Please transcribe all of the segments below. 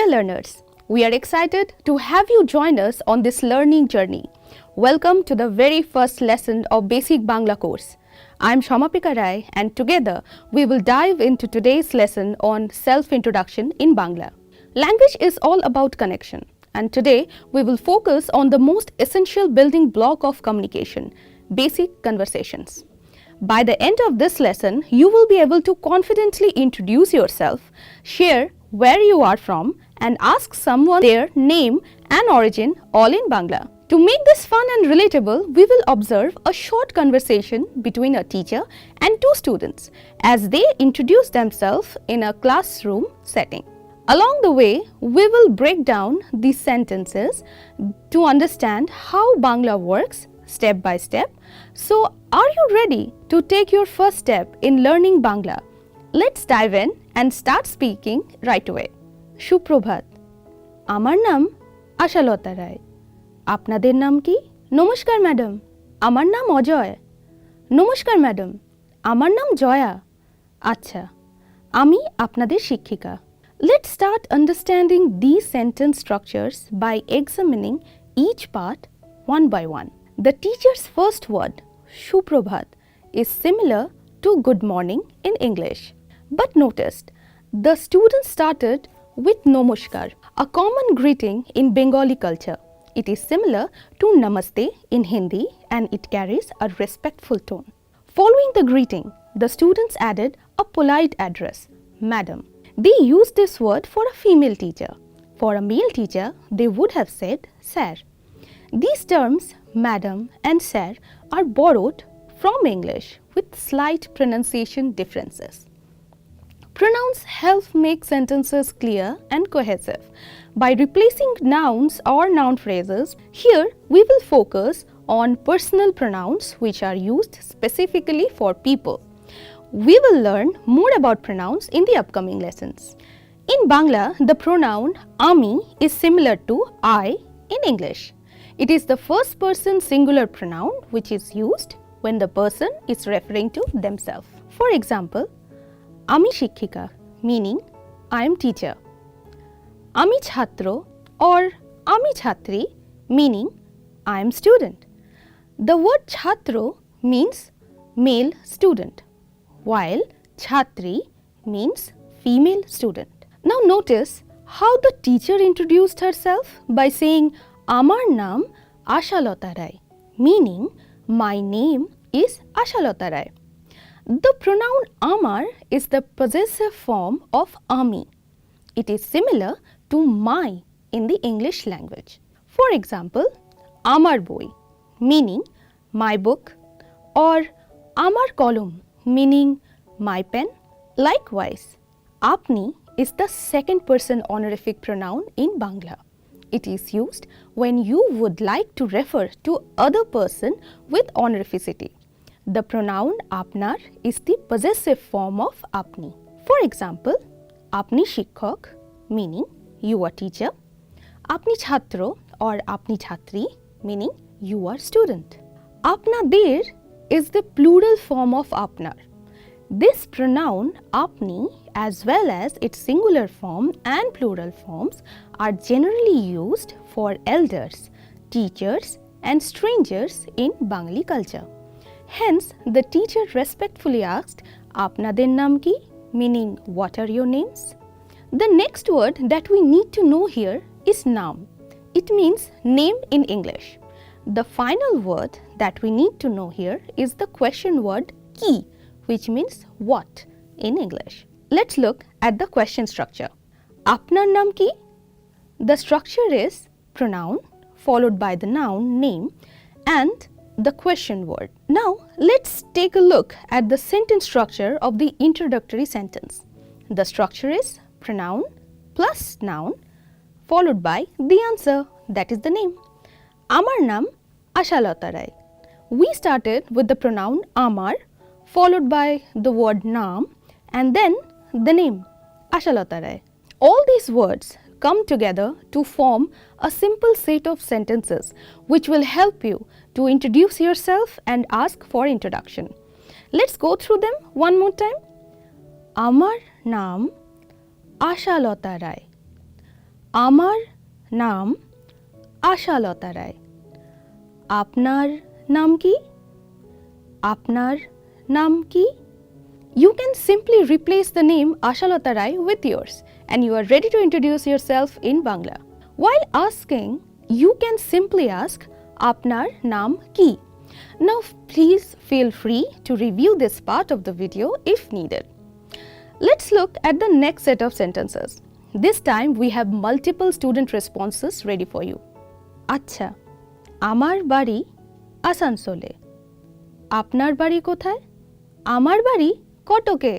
Dear learners, we are excited to have you join us on this learning journey. Welcome to the very first lesson of Basic Bangla course. I am Shamapika Rai and together we will dive into today's lesson on self-introduction in Bangla. Language is all about connection and today we will focus on the most essential building block of communication, basic conversations. By the end of this lesson, you will be able to confidently introduce yourself, share where you are from and ask someone their name and origin all in Bangla. To make this fun and relatable, we will observe a short conversation between a teacher and two students as they introduce themselves in a classroom setting. Along the way, we will break down these sentences to understand how Bangla works step by step. So, are you ready to take your first step in learning Bangla? Let's dive in and start speaking right away. সুপ্রভাত, আমার নাম আশালতা রায়। আপনাদের নাম কি? নমস্কার madam, আমার নাম অজয়। নমস্কার ম্যাডাম, আমার নাম জয়া। আচ্ছা, আমি আপনাদের শিক্ষিকা। Let's start understanding these sentence structures by examining each part one by one. The teacher's first word, সুপ্রভাত, is similar to good morning in English. But notice, the student started with Namaskar, a common greeting in Bengali culture. It is similar to Namaste in Hindi and it carries a respectful tone. Following the greeting, the students added a polite address, Madam. They used this word for a female teacher. For a male teacher, they would have said Sir. These terms, Madam and Sir, are borrowed from English with slight pronunciation differences. Pronouns help make sentences clear and cohesive. By replacing nouns or noun phrases, here we will focus on personal pronouns which are used specifically for people. We will learn more about pronouns in the upcoming lessons. In Bangla, the pronoun ami is similar to I in English. It is the first person singular pronoun which is used when the person is referring to themselves. For example, আমি শিক্ষিকা meaning I am teacher. আমি ছাত্র or আমি ছাত্রী meaning I am student. The word ছাত্র means male student while ছাত্রী means female student. Now notice how the teacher introduced herself by saying আমার নাম আশালতা রায় meaning my name is Ashalata Roy. The pronoun amar is the possessive form of ami. It is similar to my in the English language. For example, amar boi meaning my book or amar kolom meaning my pen. Likewise, apni is the second person honorific pronoun in Bangla. It is used when you would like to refer to other person with honorificity. The pronoun apnar is the possessive form of apni. For example, apni shikhok meaning you are teacher, apni chhatro or apni chhatri meaning you are student. Apnader is the plural form of apnar. This pronoun apni as well as its singular form and plural forms are generally used for elders, teachers and strangers in Bengali culture. Hence, the teacher respectfully asked, Apnader naam ki? Meaning, what are your names? The next word that we need to know here is naam. It means name in English. The final word that we need to know here is the question word ki, which means what in English. Let's look at the question structure. Apnar naam ki? The structure is pronoun followed by the noun name and the question word. Now, let's take a look at the sentence structure of the introductory sentence. The structure is pronoun plus noun followed by the answer, that is the name. Amar naam Ashalata Rai. We started with the pronoun Amar followed by the word naam and then the name Ashalata Rai. All these words come together to form a simple set of sentences which will help you to introduce yourself and ask for introduction. Let's go through them one more time. Amar naam Ashalata রায়। আমার নাম আশালতা রায়। আপনার নাম কি? আপনার নাম কি? You can simply replace the name Ashalata Rai with yours and you are ready to introduce yourself in Bangla. While asking, you can simply ask Apnar naam ki? Now please feel free to review this part of the video if needed. Let's look at the next set of sentences. This time we have multiple student responses ready for you. Acha, amar bari Asansole. Apnar bari kothay? Amar bari কটকে।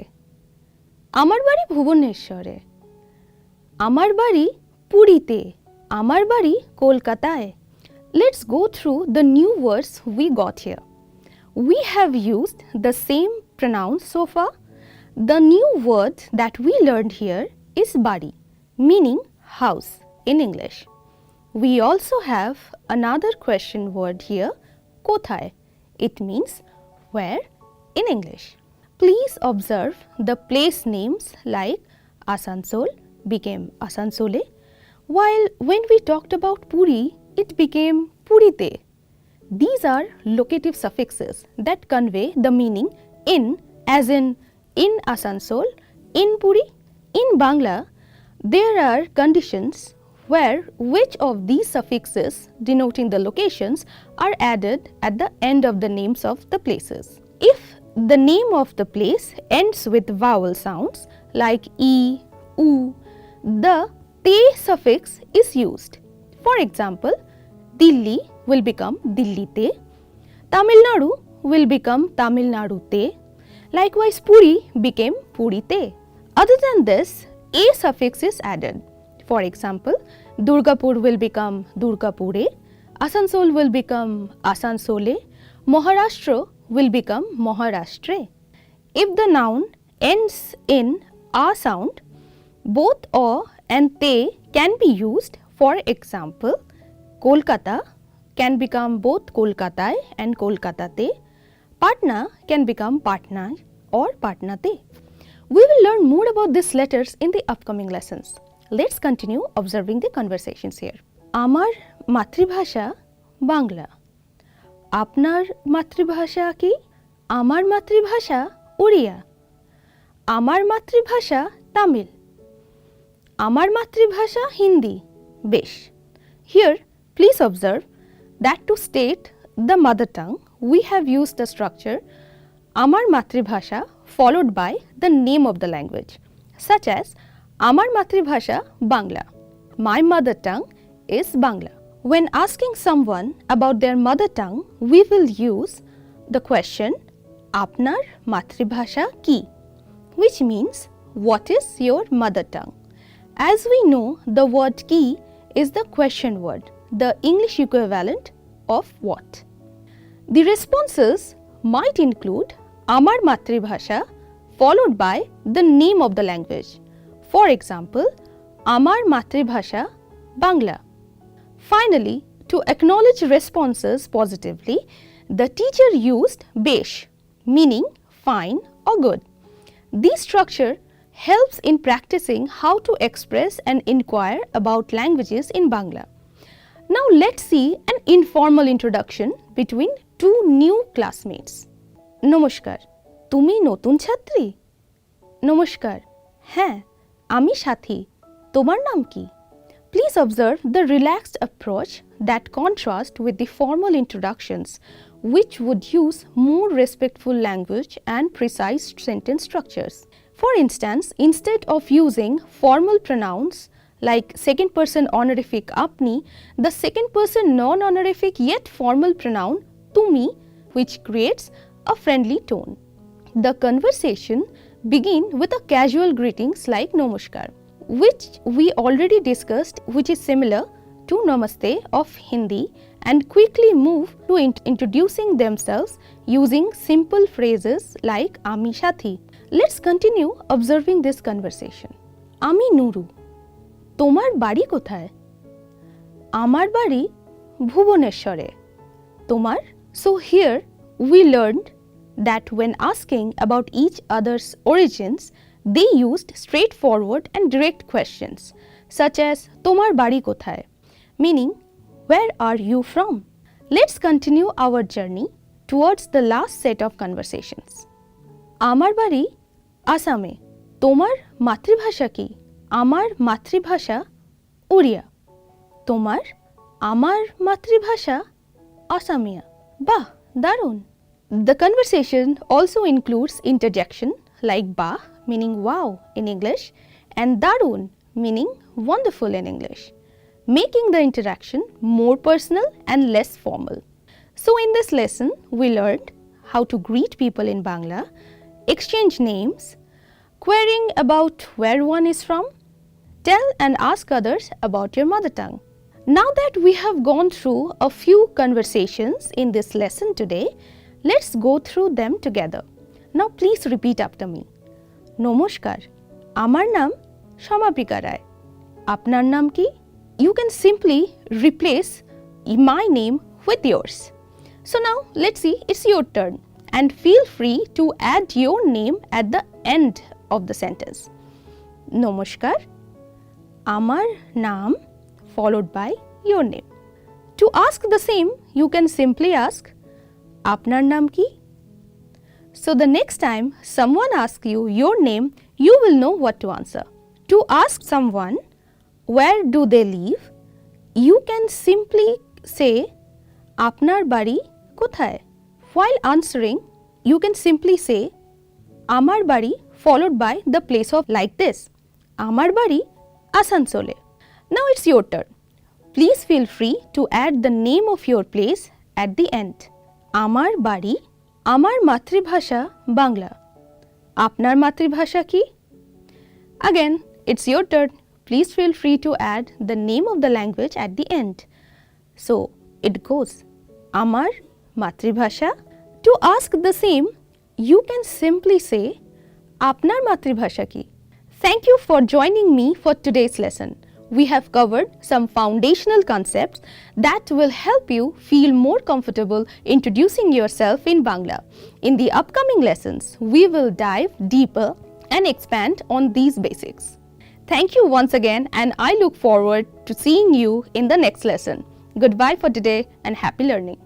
আমার বাড়ি ভুবনেশ্বরে। আমার বাড়ি পুরীতে। আমার বাড়ি কলকাতায়। Let's go through the new words we got here. We have used the same pronouns so far. The new word that we learned here is bari, meaning house in English. We also have another question word here, kothay. It means where in English. Please observe the place names like Asansol became Asansole, while when we talked about Puri, it became Purite. These are locative suffixes that convey the meaning in, as in Asansol, in Puri. In Bangla, there are conditions where which of these suffixes denoting the locations are added at the end of the names of the places. If the name of the place ends with vowel sounds like e, u, the te suffix is used. For example, Delhi will become Dillite, Tamil Nadu will become Tamil Nadute, likewise Puri became Purite. Other than this, a suffix is added. For example, Durgapur will become Durgapure, Asansol will become Asansole, Maharashtra will become Maharashtre. If the noun ends in a sound, both a and te can be used. For example, Kolkata can become both Kolkatai and Kolkatate. Patna can become Patna or Patnate. We will learn more about these letters in the upcoming lessons. Let's continue observing the conversations here. Amar matribhasha Bangla. আপনার মাতৃভাষা কি? আমার মাতৃভাষা ওড়িয়া। আমার মাতৃভাষা তামিল। আমার মাতৃভাষা হিন্দি। বেশ। Here, please observe that to state the mother tongue, we have used the structure আমার মাতৃভাষা followed by the name of the language, such as আমার মাতৃভাষা Bangla. My mother tongue is Bangla. When asking someone about their mother tongue, we will use the question Apnar matribhasha ki, which means what is your mother tongue. As we know, the word ki is the question word, the English equivalent of what. The responses might include Amar matribhasha followed by the name of the language. For example, Amar matribhasha Bangla. Finally, to acknowledge responses positively, the teacher used besh, meaning fine or good. This structure helps in practicing how to express and inquire about languages in Bangla. Now let's see an informal introduction between two new classmates. Namaskar, tumi notun chhatri? Namaskar, হ্যাঁ, আমি সাথী, তোমার নাম কি? Please observe the relaxed approach that contrasts with the formal introductions, which would use more respectful language and precise sentence structures. For instance, instead of using formal pronouns like second person honorific apni, the second person non-honorific yet formal pronoun tumi, which creates a friendly tone. The conversation begins with a casual greetings like Namaskar, which we already discussed, which is similar to Namaste of Hindi, and quickly move to introducing themselves using simple phrases like Ami Shathi. Let's continue observing this conversation. Ami Nuru, তোমার বাড়ি কোথায়? আমার বাড়ি ভুবনেশ্বরে। তোমার? So here we learned that when asking about each other's origins, they used straightforward and direct questions such as তোমার বাড়ি কোথায়, meaning where are you from? Let's continue our journey towards the last set of conversations. আমার বাড়ি আসামে, তোমার মাতৃভাষা কি? আমার মাতৃভাষা উড়িয়া, তোমার আমার মাতৃভাষা অসামিয়া। বাহ, দারুণ! The conversation also includes interjection like bah meaning wow in English and darun meaning wonderful in English, making the interaction more personal and less formal. So in this lesson, we learned how to greet people in Bangla, exchange names, querying about where one is from, tell and ask others about your mother tongue. Now that we have gone through a few conversations in this lesson today, let's go through them together. Now please repeat after me. নমস্কার, আমার নাম সমাপিকা রায়। আপনার নাম কি? You can simply replace my name with yours. So now let's see, it's your turn and feel free to add your name at the end of the sentence. নমস্কার, আমার নাম followed by your name. To ask the same, you can simply ask আপনার নাম কি? So the next time someone asks you your name, you will know what to answer. To ask someone where do they live, you can simply say আপনার বাড়ি কোথায়? While answering, you can simply say আমার বাড়ি followed by the place of like this. আমার বাড়ি আসানসোলে. Now it's your turn. Please feel free to add the name of your place at the end. আমার বাড়ি, আমার মাতৃভাষা বাংলা। আপনার মাতৃভাষা কি? Again, it's your turn. Please feel free to add the name of the language at the end. So it goes আমার মাতৃভাষা. To ask the same, you can simply say আপনার মাতৃভাষা কি? Thank you for joining me for today's lesson. We have covered some foundational concepts that will help you feel more comfortable introducing yourself in Bangla. In the upcoming lessons, we will dive deeper and expand on these basics. Thank you once again, and I look forward to seeing you in the next lesson. Goodbye for today and happy learning.